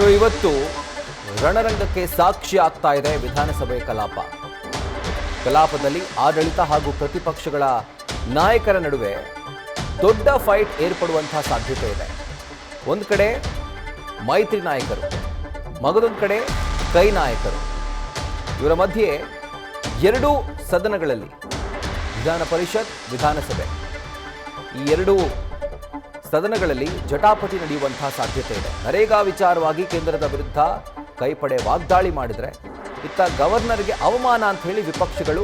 ಇವತ್ತು ರಣರಂಗಕ್ಕೆ ಸಾಕ್ಷಿ ಆಗ್ತಾ ಇದೆ ವಿಧಾನಸಭೆ ಕಲಾಪದಲ್ಲಿ ಆಡಳಿತ ಹಾಗೂ ಪ್ರತಿಪಕ್ಷಗಳ ನಾಯಕರ ನಡುವೆ ದೊಡ್ಡ ಫೈಟ್ ಏರ್ಪಡುವಂತಹ ಸಾಧ್ಯತೆ ಇದೆ. ಒಂದು ಕಡೆ ಮೈತ್ರಿ ನಾಯಕರು, ಮಗದೊಂದು ಕಡೆ ಕೈ ನಾಯಕರು. ಇವರ ಮಧ್ಯೆ ಎರಡೂ ಸದನಗಳಲ್ಲಿ ವಿಧಾನ ಪರಿಷತ್, ವಿಧಾನಸಭೆ ಈ ಎರಡೂ ಸದನಗಳಲ್ಲಿ ಜಟಾಪಟಿ ನಡೆಯುವಂತಹ ಸಾಧ್ಯತೆ ಇದೆ. ನರೇಗಾ ವಿಚಾರವಾಗಿ ಕೇಂದ್ರದ ವಿರುದ್ಧ ಕೈಪಡೆ ವಾಗ್ದಾಳಿ ಮಾಡಿದರೆ ಇತ್ತ ಗವರ್ನರ್ಗೆ ಅವಮಾನ ಅಂತ ಹೇಳಿ ವಿಪಕ್ಷಗಳು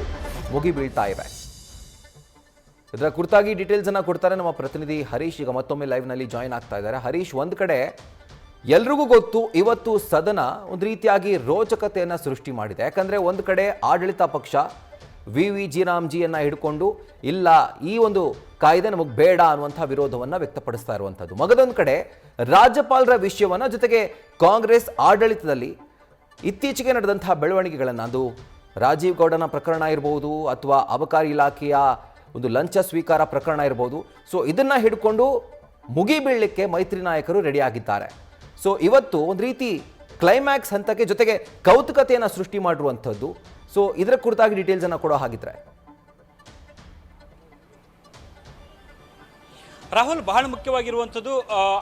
ಮುಗಿಬೀಳ್ತಾ ಇವೆ. ಇದರ ಕುರಿತಾಗಿ ಡೀಟೇಲ್ಸ್ ಅನ್ನ ಕೊಡ್ತಾರೆ ನಮ್ಮ ಪ್ರತಿನಿಧಿ ಹರೀಶ್. ಈಗ ಮತ್ತೊಮ್ಮೆ ಲೈವ್ ನಲ್ಲಿ ಜಾಯಿನ್ ಆಗ್ತಾ ಇದ್ದಾರೆ. ಹರೀಶ್, ಒಂದ್ ಕಡೆ ಎಲ್ರಿಗೂ ಗೊತ್ತು ಇವತ್ತು ಸದನ ಒಂದು ರೀತಿಯಾಗಿ ರೋಚಕತೆಯನ್ನ ಸೃಷ್ಟಿ ಮಾಡಿದೆ. ಯಾಕಂದ್ರೆ ಒಂದು ಕಡೆ ಆಡಳಿತ ಪಕ್ಷ ವಿ ರಾಮ್ಜಿಯನ್ನ ಹಿಡ್ಕೊಂಡು ಇಲ್ಲ, ಈ ಒಂದು ಕಾಯ್ದೆ ನಮಗೆ ಬೇಡ ಅನ್ನುವಂಥ ವಿರೋಧವನ್ನ ವ್ಯಕ್ತಪಡಿಸ್ತಾ ಇರುವಂಥದ್ದು. ಮಗದೊಂದು ಕಡೆ ರಾಜ್ಯಪಾಲರ ವಿಷಯವನ್ನ, ಜೊತೆಗೆ ಕಾಂಗ್ರೆಸ್ ಆಡಳಿತದಲ್ಲಿ ಇತ್ತೀಚೆಗೆ ನಡೆದಂತಹ ಬೆಳವಣಿಗೆಗಳನ್ನು, ಅದು ರಾಜೀವ್ ಗೌಡನ ಪ್ರಕರಣ ಇರಬಹುದು ಅಥವಾ ಅಬಕಾರಿ ಇಲಾಖೆಯ ಒಂದು ಲಂಚ ಸ್ವೀಕಾರ ಪ್ರಕರಣ ಇರಬಹುದು. ಸೊ ಇದನ್ನ ಹಿಡ್ಕೊಂಡು ಮುಗಿಬೀಳಲಿಕ್ಕೆ ಮೈತ್ರಿ ನಾಯಕರು ರೆಡಿ ಆಗಿದ್ದಾರೆ. ಸೊ ಇವತ್ತು ಒಂದು ರೀತಿ ಕ್ಲೈಮ್ಯಾಕ್ಸ್ ಹಂತಕ್ಕೆ, ಜೊತೆಗೆ ಕೌತುಕತೆಯನ್ನು ಸೃಷ್ಟಿ ಮಾಡಿರುವಂಥದ್ದು. ಸೊ ಇದರ ಕುರಿತಾಗಿ ಡೀಟೇಲ್ಸ್ ಅನ್ನ ಕೊಡೋ ಹಾಗಿದ್ರೆ ರಾಹುಲ್, ಬಹಳ ಮುಖ್ಯವಾಗಿರುವಂಥದ್ದು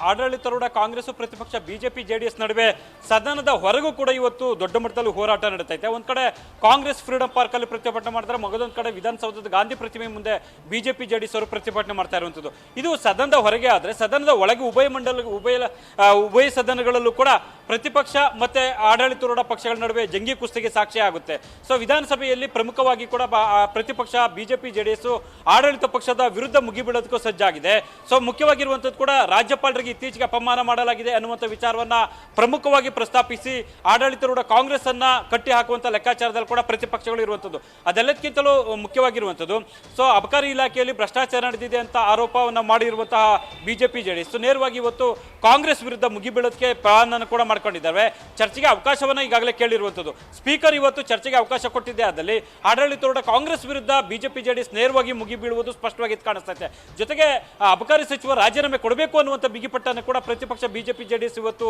ಆಡಳಿತಾರೂಢ ಕಾಂಗ್ರೆಸ್ ಪ್ರತಿಪಕ್ಷ ಬಿಜೆಪಿ ಜೆಡಿಎಸ್ ನಡುವೆ ಸದನದ ಹೊರಗೂ ಕೂಡ ಇವತ್ತು ದೊಡ್ಡ ಮಟ್ಟದಲ್ಲಿ ಹೋರಾಟ ನಡೀತೈತೆ. ಒಂದ್ ಕಡೆ ಕಾಂಗ್ರೆಸ್ ಫ್ರೀಡಂ ಪಾರ್ಕ್ ಅಲ್ಲಿ ಪ್ರತಿಭಟನೆ ಮಾಡ್ತಾರೆ, ಮಗದೊಂದು ಕಡೆ ವಿಧಾನಸೌಧದ ಗಾಂಧಿ ಪ್ರತಿಮೆ ಮುಂದೆ ಬಿಜೆಪಿ ಜೆಡಿಎಸ್ ಅವರು ಪ್ರತಿಭಟನೆ ಮಾಡ್ತಾ ಇರುವಂಥದ್ದು. ಇದು ಸದನದ ಹೊರಗೆ ಆದ್ರೆ ಸದನದ ಒಳಗೆ ಉಭಯ ಸದನಗಳಲ್ಲೂ ಕೂಡ ಪ್ರತಿಪಕ್ಷ ಮತ್ತೆ ಆಡಳಿತಾರೂಢ ಪಕ್ಷಗಳ ನಡುವೆ ಜಂಗಿ ಕುಸ್ತಿಗೆ ಸಾಕ್ಷಿ ಆಗುತ್ತೆ. ಸೊ ವಿಧಾನಸಭೆಯಲ್ಲಿ ಪ್ರಮುಖವಾಗಿ ಕೂಡ ಪ್ರತಿಪಕ್ಷ ಬಿಜೆಪಿ ಜೆಡಿಎಸ್ ಆಡಳಿತ ಪಕ್ಷದ ವಿರುದ್ಧ ಮುಗಿಬೀಳೋದಕ್ಕೂ ಸಜ್ಜಾಗಿದೆ. ಸೊ ಮುಖ್ಯವಾಗಿರುವಂಥದ್ದು ಕೂಡ ರಾಜ್ಯಪಾಲರಿಗೆ ಇತ್ತೀಚೆಗೆ ಅಪಮಾನ ಮಾಡಲಾಗಿದೆ ಅನ್ನುವಂಥ ವಿಚಾರವನ್ನ ಪ್ರಮುಖವಾಗಿ ಪ್ರಸ್ತಾಪಿಸಿ ಆಡಳಿತಾರೂಢ ಕಾಂಗ್ರೆಸ್ ಅನ್ನ ಕಟ್ಟಿ ಹಾಕುವಂತ ಲೆಕ್ಕಾಚಾರದಲ್ಲಿ ಕೂಡ ಪ್ರತಿಪಕ್ಷಗಳು ಇರುವಂಥದ್ದು. ಅದೆಲ್ಲಕ್ಕಿಂತಲೂ ಮುಖ್ಯವಾಗಿರುವಂಥದ್ದು, ಸೊ ಅಬಕಾರಿ ಇಲಾಖೆಯಲ್ಲಿ ಭ್ರಷ್ಟಾಚಾರ ನಡೆದಿದೆ ಅಂತ ಆರೋಪವನ್ನ ಮಾಡಿರುವಂತಹ ಬಿಜೆಪಿ ಜೆಡಿಎಸ್ ನೇರವಾಗಿ ಇವತ್ತು ಕಾಂಗ್ರೆಸ್ ವಿರುದ್ಧ ಮುಗಿಬೀಳೋದಕ್ಕೆ ಪ್ಲಾನ್ ಅನ್ನು ಕೂಡ ಮಾಡ್ಕೊಂಡಿದ್ದಾರೆ. ಚರ್ಚೆಗೆ ಅವಕಾಶವನ್ನ ಈಗಾಗಲೇ ಕೇಳಿರುವಂಥದ್ದು. ಸ್ಪೀಕರ್ ಇವತ್ತು ಚರ್ಚೆಗೆ ಅವಕಾಶ ಕೊಟ್ಟಿದ್ದೆ ಆದಲ್ಲಿ ಆಡಳಿತಾರೂಢ ಕಾಂಗ್ರೆಸ್ ವಿರುದ್ಧ ಬಿಜೆಪಿ ಜೆಡಿಎಸ್ ನೇರವಾಗಿ ಮುಗಿಬೀಳುವುದು ಸ್ಪಷ್ಟವಾಗಿ ಕಾಣಿಸ್ತೈತೆ. ಜೊತೆಗೆ ಅಬಕಾರಿ ಸಚಿವ ರಾಜೀನಾಮೆ ಕೊಡಬೇಕು ಅನ್ನುವಂಥ ಬಿಗಿಪಟ್ಟನ್ನು ಕೂಡ ಪ್ರತಿಪಕ್ಷ ಬಿಜೆಪಿ ಜೆಡಿಎಸ್ ಇವತ್ತು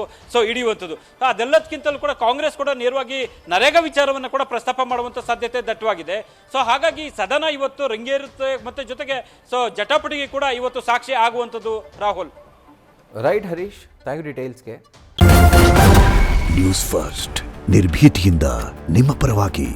ಹಿಡಿಯುವಂಥದ್ದು. ಅದೆಲ್ಲದಕ್ಕಿಂತಲೂ ಕೂಡ ಕಾಂಗ್ರೆಸ್ ಕೂಡ ನೇರವಾಗಿ ನರೇಗಾ ವಿಚಾರವನ್ನು ಕೂಡ ಪ್ರಸ್ತಾಪ ಮಾಡುವಂಥ ಸಾಧ್ಯತೆ ದಟ್ಟವಾಗಿದೆ. ಸೊ ಹಾಗಾಗಿ ಸದನ ಇವತ್ತು ರಂಗೇರುತ್ತೆ, ಮತ್ತೆ ಜೊತೆಗೆ ಸೊ ಜಟಾಪಟಿಗೆ ಕೂಡ ಇವತ್ತು ಸಾಕ್ಷಿ ಆಗುವಂಥದ್ದು. Rahul, right Harish, thank you ಡೀಟೇಲ್ಸ್ಗೆ. ನ್ಯೂಸ್ ಫಸ್ಟ್, ನಿರ್ಭೀತಿಯಿಂದ ನಿಮ್ಮ ಪರವಾಗಿ.